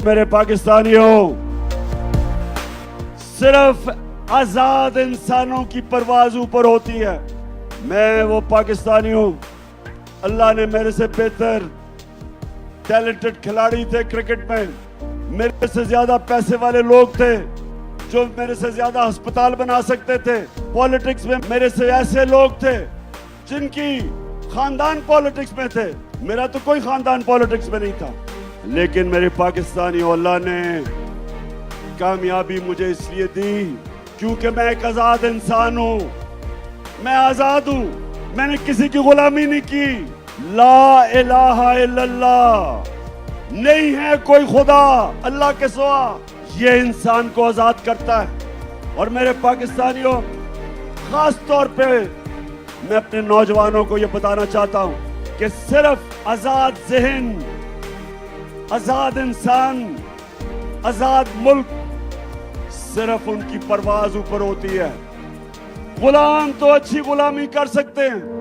میرے پاکستانیوں، صرف آزاد انسانوں کی پرواز اوپر ہوتی ہے۔ میں وہ پاکستانی ہوں، اللہ نے میرے سے بہتر ٹیلنٹڈ کھلاڑی تھے کرکٹ میں، میرے سے زیادہ پیسے والے لوگ تھے جو میرے سے زیادہ ہسپتال بنا سکتے تھے، پالیٹکس میں میرے سے ایسے لوگ تھے جن کی خاندان پالیٹکس میں تھے، میرا تو کوئی خاندان پالیٹکس میں نہیں تھا، لیکن میرے پاکستانیوں، اللہ نے کامیابی مجھے اس لیے دی کیونکہ میں ایک آزاد انسان ہوں، میں آزاد ہوں، میں نے کسی کی غلامی نہیں کی۔ لا الہ الا اللہ، نہیں ہے کوئی خدا اللہ کے سوا، یہ انسان کو آزاد کرتا ہے۔ اور میرے پاکستانیوں، خاص طور پہ میں اپنے نوجوانوں کو یہ بتانا چاہتا ہوں کہ صرف آزاد ذہن، آزاد انسان، آزاد ملک، صرف ان کی پرواز اوپر ہوتی ہے۔ غلام تو اچھی غلامی کر سکتے ہیں،